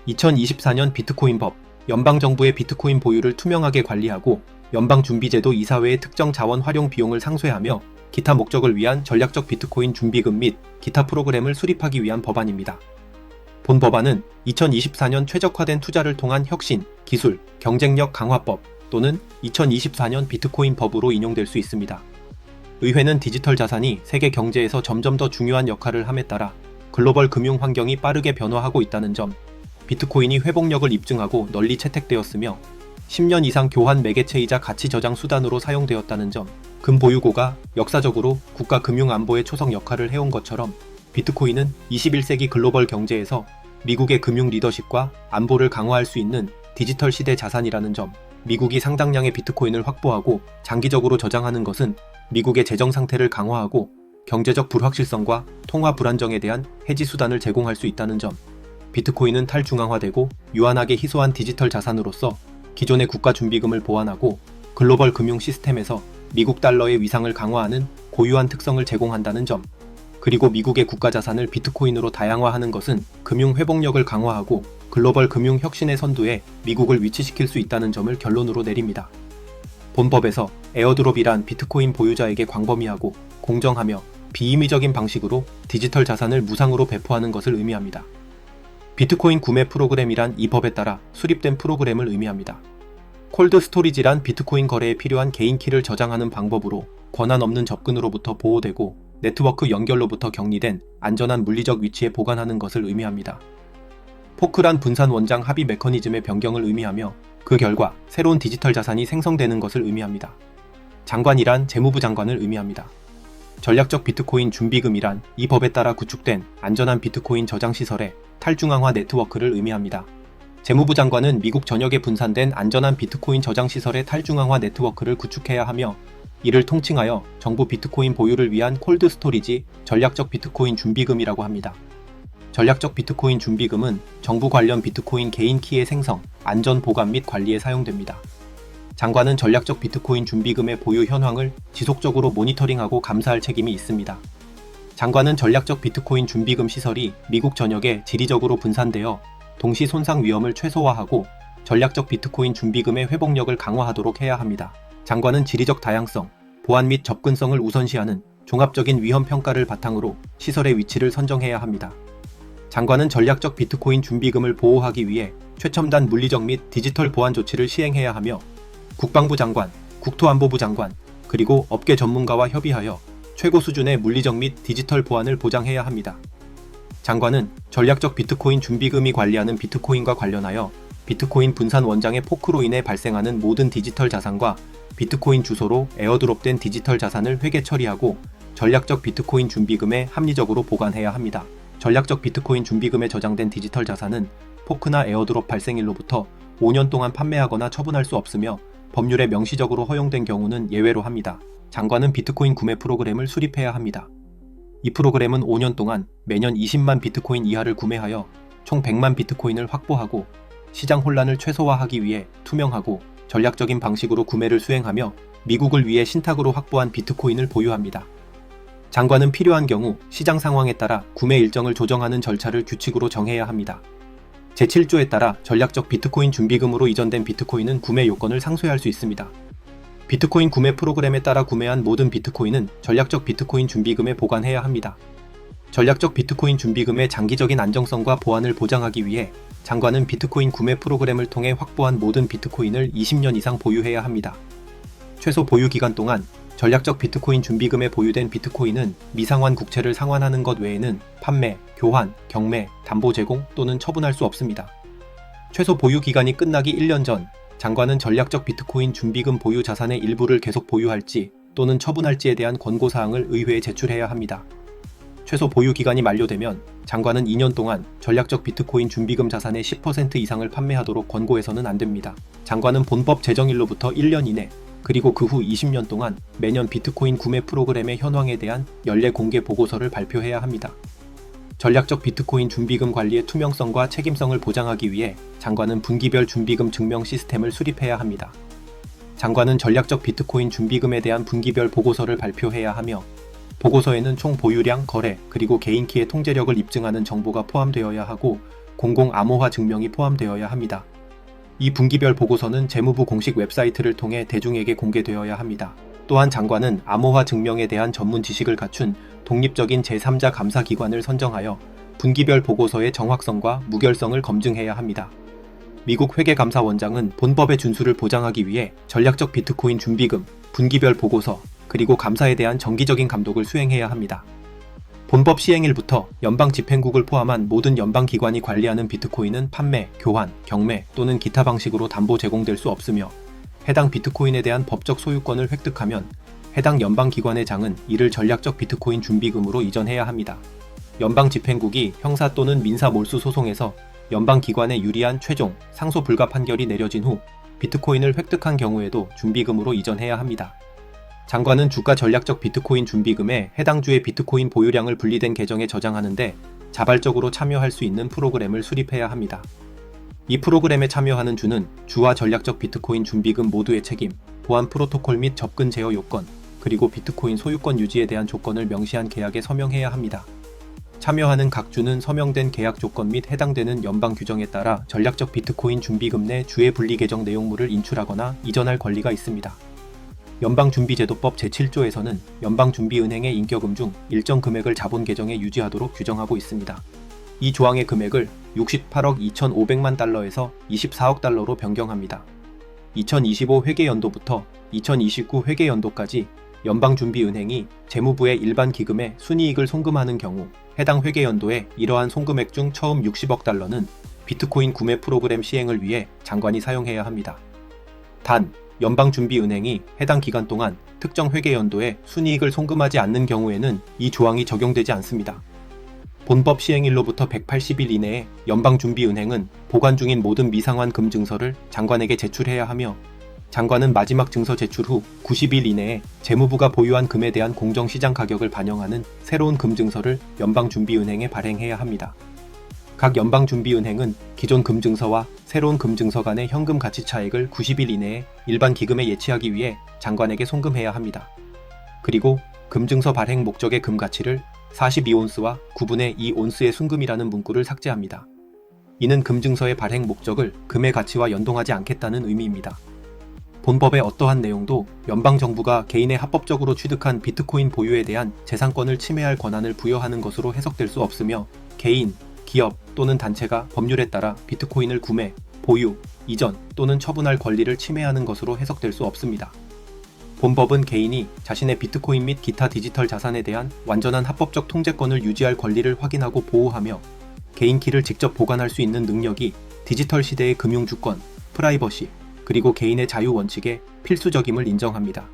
2024년 비트코인법, 연방정부의 비트코인 보유를 투명하게 관리하고 연방준비제도 이사회의 특정 자원 활용 비용을 상쇄하며 기타 목적을 위한 전략적 비트코인 준비금 및 기타 프로그램을 수립하기 위한 법안입니다. 본 법안은 2024년 최적화된 투자를 통한 혁신, 기술, 경쟁력 강화법 또는 2024년 비트코인 법으로 인용될 수 있습니다. 의회는 디지털 자산이 세계 경제에서 점점 더 중요한 역할을 함에 따라 글로벌 금융 환경이 빠르게 변화하고 있다는 점, 비트코인이 회복력을 입증하고 널리 채택되었으며 10년 이상 교환 매개체이자 가치 저장 수단으로 사용되었다는 점, 금 보유고가 역사적으로 국가 금융 안보의 초석 역할을 해온 것처럼 비트코인은 21세기 글로벌 경제에서 미국의 금융 리더십과 안보를 강화할 수 있는 디지털 시대 자산이라는 점, 미국이 상당량의 비트코인을 확보하고 장기적으로 저장하는 것은 미국의 재정 상태를 강화하고 경제적 불확실성과 통화 불안정에 대한 해지 수단을 제공할 수 있다는 점, 비트코인은 탈중앙화되고 유한하게 희소한 디지털 자산으로서 기존의 국가 준비금을 보완하고 글로벌 금융 시스템에서 미국 달러의 위상을 강화하는 고유한 특성을 제공한다는 점, 그리고 미국의 국가 자산을 비트코인으로 다양화하는 것은 금융 회복력을 강화하고 글로벌 금융 혁신의 선두에 미국을 위치시킬 수 있다는 점을 결론으로 내립니다. 본 법에서 에어드롭이란 비트코인 보유자에게 광범위하고 공정하며 비임의적인 방식으로 디지털 자산을 무상으로 배포하는 것을 의미합니다. 비트코인 구매 프로그램이란 이 법에 따라 수립된 프로그램을 의미합니다. 콜드 스토리지란 비트코인 거래에 필요한 개인 키를 저장하는 방법으로 권한 없는 접근으로부터 보호되고 네트워크 연결로부터 격리된 안전한 물리적 위치에 보관하는 것을 의미합니다. 포크란 분산 원장 합의 메커니즘의 변경을 의미하며 그 결과 새로운 디지털 자산이 생성되는 것을 의미합니다. 장관이란 재무부 장관을 의미합니다. 전략적 비트코인 준비금이란 이 법에 따라 구축된 안전한 비트코인 저장 시설의 탈중앙화 네트워크를 의미합니다. 재무부 장관은 미국 전역에 분산된 안전한 비트코인 저장 시설의 탈중앙화 네트워크를 구축해야 하며 이를 통칭하여 정부 비트코인 보유를 위한 콜드 스토리지 전략적 비트코인 준비금이라고 합니다. 전략적 비트코인 준비금은 정부 관련 비트코인 개인 키의 생성, 안전 보관 및 관리에 사용됩니다. 장관은 전략적 비트코인 준비금의 보유 현황을 지속적으로 모니터링하고 감사할 책임이 있습니다. 장관은 전략적 비트코인 준비금 시설이 미국 전역에 지리적으로 분산되어 동시 손상 위험을 최소화하고 전략적 비트코인 준비금의 회복력을 강화하도록 해야 합니다. 장관은 지리적 다양성, 보안 및 접근성을 우선시하는 종합적인 위험 평가를 바탕으로 시설의 위치를 선정해야 합니다. 장관은 전략적 비트코인 준비금을 보호하기 위해 최첨단 물리적 및 디지털 보안 조치를 시행해야 하며 국방부 장관, 국토안보부 장관, 그리고 업계 전문가와 협의하여 최고 수준의 물리적 및 디지털 보안을 보장해야 합니다. 장관은 전략적 비트코인 준비금이 관리하는 비트코인과 관련하여 비트코인 분산 원장의 포크로 인해 발생하는 모든 디지털 자산과 비트코인 주소로 에어드롭된 디지털 자산을 회계 처리하고 전략적 비트코인 준비금에 합리적으로 보관해야 합니다. 전략적 비트코인 준비금에 저장된 디지털 자산은 포크나 에어드롭 발생일로부터 5년 동안 판매하거나 처분할 수 없으며 법률에 명시적으로 허용된 경우는 예외로 합니다. 장관은 비트코인 구매 프로그램을 수립해야 합니다. 이 프로그램은 5년 동안 매년 20만 비트코인 이하를 구매하여 총 100만 비트코인을 확보하고 시장 혼란을 최소화하기 위해 투명하고 전략적인 방식으로 구매를 수행하며 미국을 위해 신탁으로 확보한 비트코인을 보유합니다. 장관은 필요한 경우 시장 상황에 따라 구매 일정을 조정하는 절차를 규칙으로 정해야 합니다. 제7조에 따라 전략적 비트코인 준비금으로 이전된 비트코인은 구매 요건을 상쇄할 수 있습니다. 비트코인 구매 프로그램에 따라 구매한 모든 비트코인은 전략적 비트코인 준비금에 보관해야 합니다. 전략적 비트코인 준비금의 장기적인 안정성과 보안을 보장하기 위해 장관은 비트코인 구매 프로그램을 통해 확보한 모든 비트코인을 20년 이상 보유해야 합니다. 최소 보유 기간 동안 전략적 비트코인 준비금에 보유된 비트코인은 미상환 국채를 상환하는 것 외에는 판매, 교환, 경매, 담보 제공 또는 처분할 수 없습니다. 최소 보유 기간이 끝나기 1년 전, 장관은 전략적 비트코인 준비금 보유 자산의 일부를 계속 보유할지 또는 처분할지에 대한 권고사항을 의회에 제출해야 합니다. 최소 보유 기간이 만료되면 장관은 2년 동안 전략적 비트코인 준비금 자산의 10% 이상을 판매하도록 권고해서는 안 됩니다. 장관은 본법 제정일로부터 1년 이내 그리고 그 후 20년 동안 매년 비트코인 구매 프로그램의 현황에 대한 연례 공개 보고서를 발표해야 합니다. 전략적 비트코인 준비금 관리의 투명성과 책임성을 보장하기 위해 장관은 분기별 준비금 증명 시스템을 수립해야 합니다. 장관은 전략적 비트코인 준비금에 대한 분기별 보고서를 발표해야 하며 보고서에는 총 보유량, 거래, 그리고 개인 키의 통제력을 입증하는 정보가 포함되어야 하고 공공 암호화 증명이 포함되어야 합니다. 이 분기별 보고서는 재무부 공식 웹사이트를 통해 대중에게 공개되어야 합니다. 또한 장관은 암호화 증명에 대한 전문 지식을 갖춘 독립적인 제3자 감사기관을 선정하여 분기별 보고서의 정확성과 무결성을 검증해야 합니다. 미국 회계감사원장은 본법의 준수를 보장하기 위해 전략적 비트코인 준비금, 분기별 보고서, 그리고 감사에 대한 정기적인 감독을 수행해야 합니다. 본법 시행일부터 연방집행국을 포함한 모든 연방기관이 관리하는 비트코인은 판매, 교환, 경매 또는 기타 방식으로 담보 제공될 수 없으며 해당 비트코인에 대한 법적 소유권을 획득하면 해당 연방기관의 장은 이를 전략적 비트코인 준비금으로 이전해야 합니다. 연방집행국이 형사 또는 민사 몰수 소송에서 연방기관에 유리한 최종, 상소 불가 판결이 내려진 후 비트코인을 획득한 경우에도 준비금으로 이전해야 합니다. 장관은 주가 전략적 비트코인 준비금에 해당 주의 비트코인 보유량을 분리된 계정에 저장하는데 자발적으로 참여할 수 있는 프로그램을 수립해야 합니다. 이 프로그램에 참여하는 주는 주와 전략적 비트코인 준비금 모두의 책임, 보안 프로토콜 및 접근 제어 요건, 그리고 비트코인 소유권 유지에 대한 조건을 명시한 계약에 서명해야 합니다. 참여하는 각 주는 서명된 계약 조건 및 해당되는 연방 규정에 따라 전략적 비트코인 준비금 내 주의 분리 계정 내용물을 인출하거나 이전할 권리가 있습니다. 연방준비제도법 제7조에서는 연방준비은행의 인격금 중 일정 금액을 자본 계정에 유지하도록 규정하고 있습니다. 이 조항의 금액을 68억 2,500만 달러에서 24억 달러로 변경합니다. 2025 회계연도부터 2029 회계연도까지 연방준비은행이 재무부의 일반 기금에 순이익을 송금하는 경우 해당 회계연도에 이러한 송금액 중 처음 60억 달러는 비트코인 구매 프로그램 시행을 위해 장관이 사용해야 합니다. 단, 연방준비은행이 해당 기간 동안 특정 회계연도에 순이익을 송금하지 않는 경우에는 이 조항이 적용되지 않습니다. 본법 시행일로부터 180일 이내에 연방준비은행은 보관 중인 모든 미상환 금 증서를 장관에게 제출해야 하며 장관은 마지막 증서 제출 후 90일 이내에 재무부가 보유한 금에 대한 공정시장 가격을 반영하는 새로운 금 증서를 연방준비은행에 발행해야 합니다. 각 연방준비은행은 기존 금증서와 새로운 금증서 간의 현금 가치 차익을 90일 이내에 일반 기금에 예치하기 위해 장관에게 송금해야 합니다. 그리고 금증서 발행 목적의 금 가치를 42온스와 9분의 2온스의 순금이라는 문구를 삭제합니다. 이는 금증서의 발행 목적을 금의 가치와 연동하지 않겠다는 의미입니다. 본법의 어떠한 내용도 연방정부가 개인의 합법적으로 취득한 비트코인 보유에 대한 재산권을 침해할 권한을 부여하는 것으로 해석될 수 없으며 개인, 기업 또는 단체가 법률에 따라 비트코인을 구매, 보유, 이전 또는 처분할 권리를 침해하는 것으로 해석될 수 없습니다. 본법은 개인이 자신의 비트코인 및 기타 디지털 자산에 대한 완전한 합법적 통제권을 유지할 권리를 확인하고 보호하며 개인 키를 직접 보관할 수 있는 능력이 디지털 시대의 금융주권, 프라이버시, 그리고 개인의 자유 원칙에 필수적임을 인정합니다.